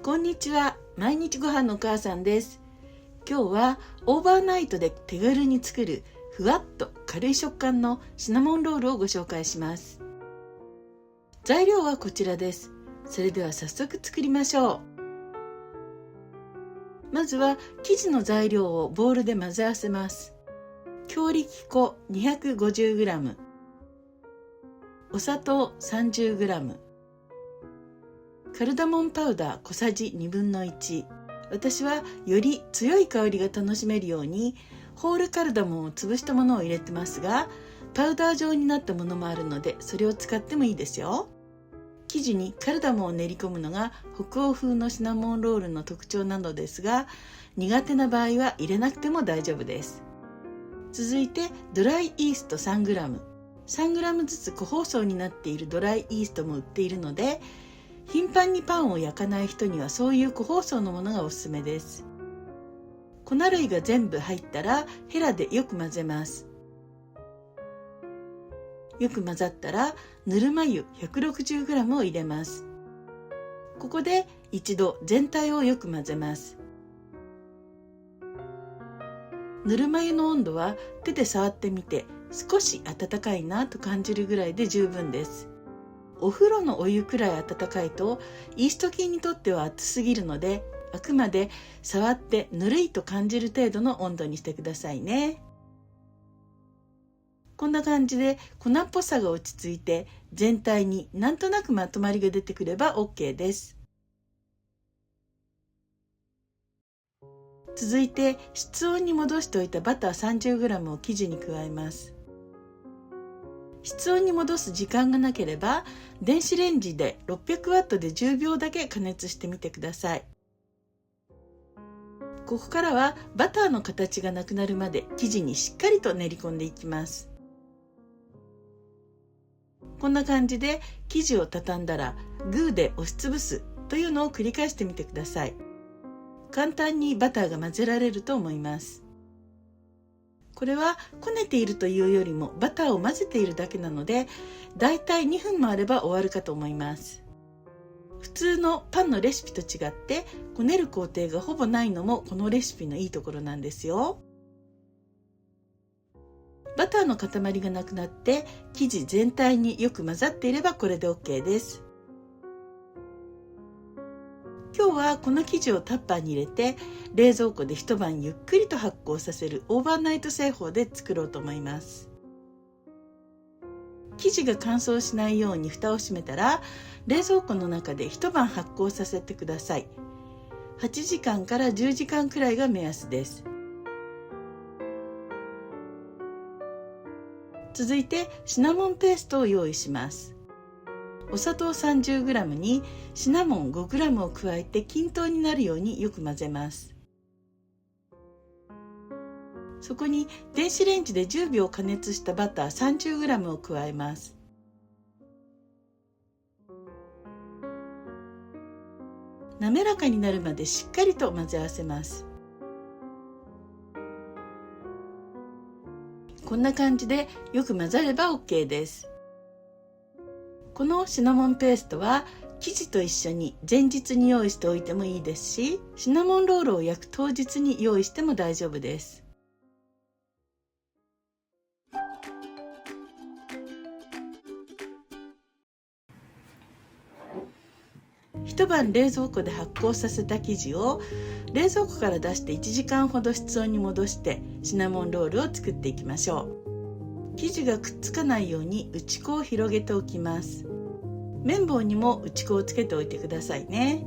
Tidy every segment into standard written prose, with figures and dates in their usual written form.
こんにちは。毎日ご飯のお母さんです。今日はオーバーナイトで手軽に作るふわっと軽い食感のシナモンロールをご紹介します。材料はこちらです。それでは早速作りましょう。まずは生地の材料をボウルで混ぜ合わせます。強力粉 250g、 お砂糖 30g、カルダモンパウダー小さじ1/2。私はより強い香りが楽しめるようにホールカルダモンを潰したものを入れてますが、パウダー状になったものもあるのでそれを使ってもいいですよ。生地にカルダモンを練り込むのが北欧風のシナモンロールの特徴なのですが、苦手な場合は入れなくても大丈夫です。続いてドライイースト 3g、 3g ずつ個包装になっているドライイーストも売っているので、頻繁にパンを焼かない人にはそういう個包装のものがおすすめです。粉類が全部入ったらヘラでよく混ぜます。よく混ざったらぬるま湯 160g を入れます。ここで一度全体をよく混ぜます。ぬるま湯の温度は手で触ってみて少し温かいなと感じるぐらいで十分です。お風呂のお湯くらい温かいとイースト菌にとっては熱すぎるので、あくまで触ってぬるいと感じる程度の温度にしてくださいね。こんな感じで粉っぽさが落ち着いて全体になんとなくまとまりが出てくれば OK です。続いて室温に戻しておいたバター 30g を生地に加えます。室温に戻す時間がなければ電子レンジで 600W で10秒だけ加熱してみてください。ここからはバターの形がなくなるまで生地にしっかりと練り込んでいきます。こんな感じで生地を畳んだらグーで押しつぶすというのを繰り返してみてください。簡単にバターが混ぜられると思います。これはこねているというよりもバターを混ぜているだけなので、だいたい2分もあれば終わるかと思います。普通のパンのレシピと違ってこねる工程がほぼないのもこのレシピのいいところなんですよ。バターの塊がなくなって生地全体によく混ざっていればこれで OK です。今日はこの生地をタッパーに入れて冷蔵庫で一晩ゆっくりと発酵させるオーバーナイト製法で作ろうと思います。生地が乾燥しないように蓋を閉めたら冷蔵庫の中で一晩発酵させてください。8時間から10時間くらいが目安です。続いてシナモンペーストを用意します。お砂糖 30g にシナモン 5g を加えて均等になるようによく混ぜます。そこに電子レンジで10秒加熱したバター 30g を加えます。滑らかになるまでしっかりと混ぜ合わせます。こんな感じでよく混ざれば OK です。このシナモンペーストは生地と一緒に前日に用意しておいてもいいですし、シナモンロールを焼く当日に用意しても大丈夫です。一晩冷蔵庫で発酵させた生地を冷蔵庫から出して1時間ほど室温に戻してシナモンロールを作っていきましょう。生地がくっつかないように打ち粉を広げておきます。綿棒にも打ち粉をつけておいてくださいね。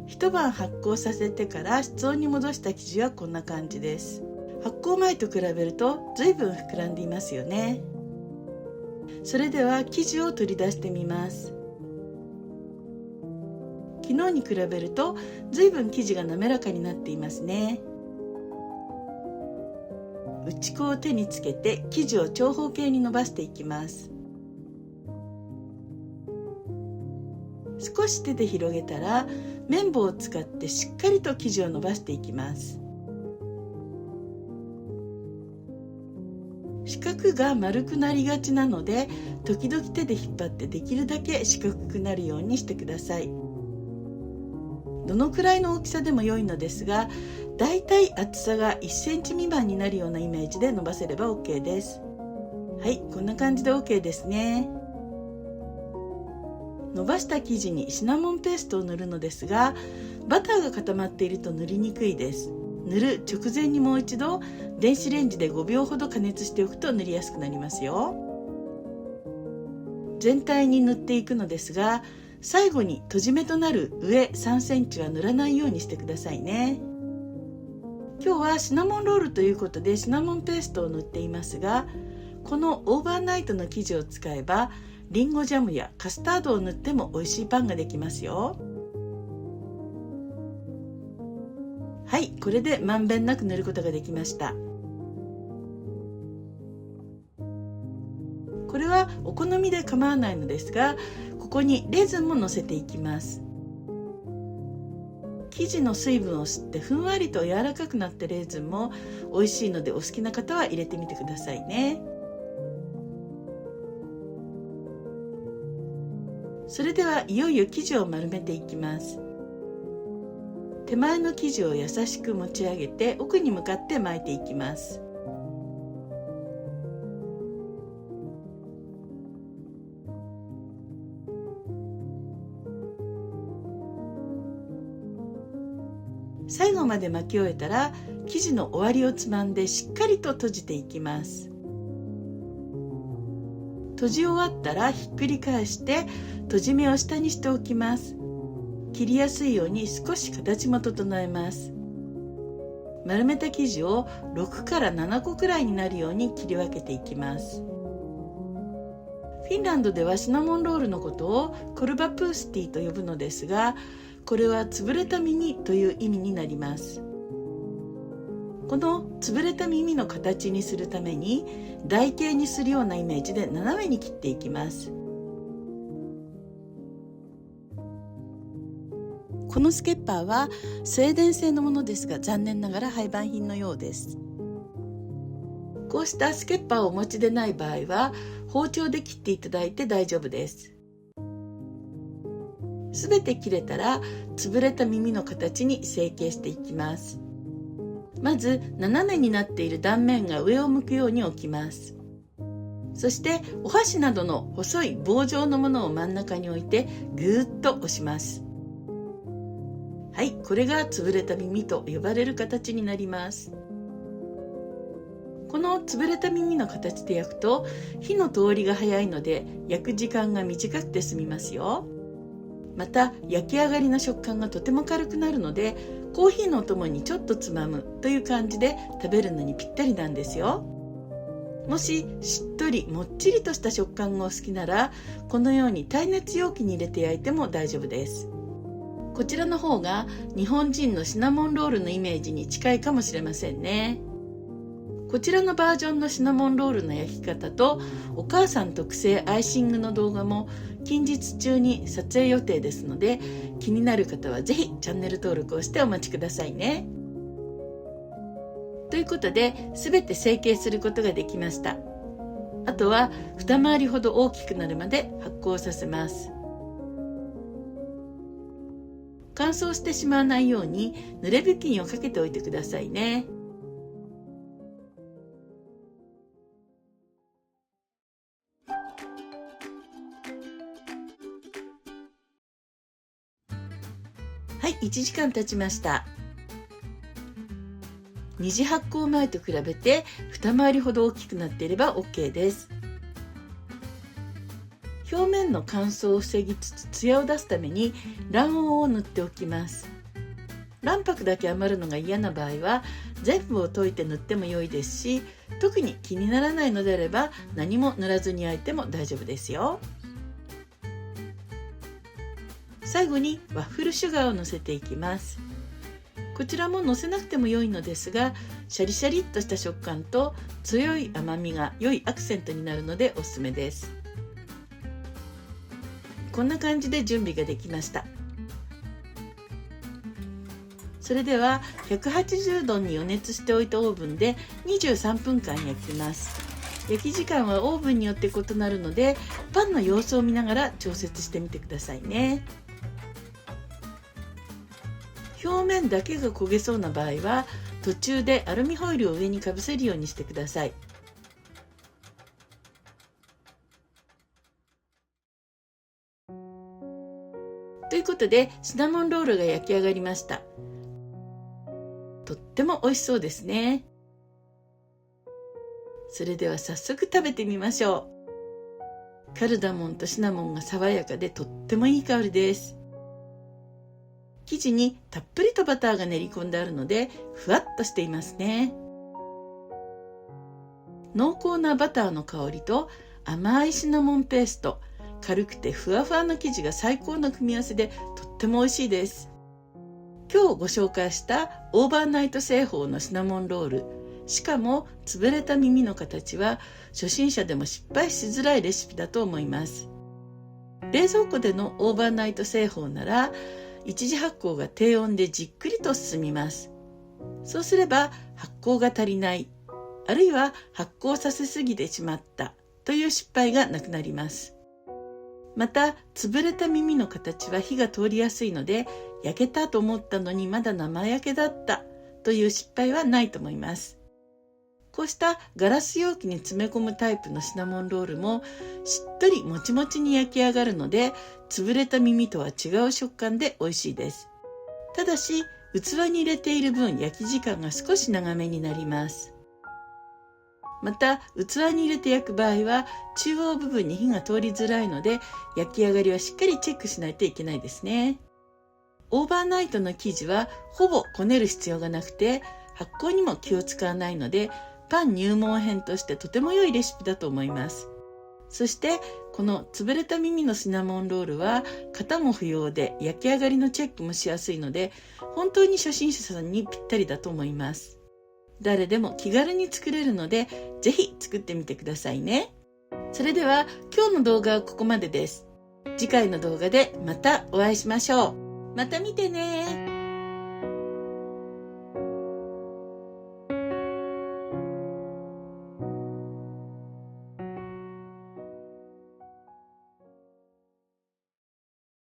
一晩発酵させてから室温に戻した生地はこんな感じです。発酵前と比べると随分膨らんでいますよね。それでは生地を取り出してみます。昨日に比べると随分生地が滑らかになっていますね。打ち粉を手につけて生地を長方形に伸ばしていきます。少し手で広げたら綿棒を使ってしっかりと生地を伸ばしていきます。四角角が丸くなりがちなので、時々手で引っ張ってできるだけ四角くなるようにしてください。どのくらいの大きさでも良いのですが、だいたい厚さが1センチ未満になるようなイメージで伸ばせれば OK です。はい、こんな感じで OK ですね。伸ばした生地にシナモンペーストを塗るのですが、バターが固まっていると塗りにくいです。塗る直前にもう一度電子レンジで5秒ほど加熱しておくと塗りやすくなりますよ。全体に塗っていくのですが、最後に閉じ目となる上3センチは塗らないようにしてくださいね。今日はシナモンロールということでシナモンペーストを塗っていますが、このオーバーナイトの生地を使えばリンゴジャムやカスタードを塗っても美味しいパンができますよ。はい、これでまんべんなく塗ることができました。これはお好みで構わないのですが、ここにレーズンも乗せていきます。生地の水分を吸ってふんわりと柔らかくなったレーズンも美味しいので、お好きな方は入れてみてくださいね。それではいよいよ生地を丸めていきます。手前の生地を優しく持ち上げて奥に向かって巻いていきます。最後まで巻き終えたら生地の終わりをつまんでしっかりと閉じていきます。閉じ終わったらひっくり返して閉じ目を下にしておきます。切りやすいように少し形も整えます。丸めた生地を6から7個くらいになるように切り分けていきます。フィンランドではシナモンロールのことをコルバプースティと呼ぶのですが、これは潰れた耳という意味になります。この潰れた耳の形にするために台形にするようなイメージで斜めに切っていきます。このスケッパーはスウェーデン製のものですが、残念ながら廃盤品のようです。こうしたスケッパーをお持ちでない場合は包丁で切っていただいて大丈夫です。すべて切れたら潰れた耳の形に成形していきます。まず斜めになっている断面が上を向くように置きます。そしてお箸などの細い棒状のものを真ん中に置いてぐーっと押します。はい、これが潰れた耳と呼ばれる形になります。この潰れた耳の形で焼くと火の通りが早いので焼く時間が短くて済みますよ。また焼き上がりの食感がとても軽くなるので、コーヒーのお供にちょっとつまむという感じで食べるのにぴったりなんですよ。もししっとりもっちりとした食感がお好きなら、このように耐熱容器に入れて焼いても大丈夫です。こちらの方が日本人のシナモンロールのイメージに近いかもしれませんね。こちらのバージョンのシナモンロールの焼き方とお母さん特製アイシングの動画も近日中に撮影予定ですので、気になる方はぜひチャンネル登録をしてお待ちくださいね。ということで全て成形することができました。あとは二回りほど大きくなるまで発酵させます。乾燥してしまわないように濡れ布巾をかけておいてくださいね。はい、1時間経ちました。二次発酵前と比べて二回りほど大きくなっていれば OK です。表面の乾燥を防ぎつつ艶を出すために卵黄を塗っておきます。卵白だけ余るのが嫌な場合は全部を溶いて塗っても良いですし、特に気にならないのであれば何も塗らずに焼いても大丈夫ですよ。最後にワッフルシュガーをのせていきます。こちらものせなくても良いのですが、シャリシャリっとした食感と強い甘みが良いアクセントになるのでおすすめです。こんな感じで準備ができました。それでは180度に予熱しておいたオーブンで23分間焼きます。焼き時間はオーブンによって異なるので、パンの様子を見ながら調節してみてくださいね。表面だけが焦げそうな場合は、途中でアルミホイルを上にかぶせるようにしてください。ということで、シナモンロールが焼き上がりました。とっても美味しそうですね。それでは早速食べてみましょう。カルダモンとシナモンが爽やかでとってもいい香りです。生地にたっぷりとバターが練り込んであるので、ふわっとしていますね。濃厚なバターの香りと甘いシナモンペースト、軽くてふわふわの生地が最高の組み合わせでとっても美味しいです。今日ご紹介したオーバーナイト製法のシナモンロール、しかも潰れた耳の形は初心者でも失敗しづらいレシピだと思います。冷蔵庫でのオーバーナイト製法なら一次発酵が低温でじっくりと進みます。そうすれば発酵が足りない、あるいは発酵させすぎてしまったという失敗がなくなります。また潰れた耳の形は火が通りやすいので、焼けたと思ったのにまだ生焼けだったという失敗はないと思います。こうしたガラス容器に詰め込むタイプのシナモンロールもしっとりもちもちに焼き上がるので、潰れた耳とは違う食感で美味しいです。ただし器に入れている分焼き時間が少し長めになります。また器に入れて焼く場合は中央部分に火が通りづらいので、焼き上がりはしっかりチェックしないといけないですね。オーバーナイトの生地はほぼこねる必要がなくて、発酵にも気を使わないので、パン入門編としてとても良いレシピだと思います。そしてこの潰れた耳のシナモンロールは型も不要で焼き上がりのチェックもしやすいので、本当に初心者さんにぴったりだと思います。誰でも気軽に作れるので、ぜひ作ってみてくださいね。それでは今日の動画はここまでです。次回の動画でまたお会いしましょう。また見てね。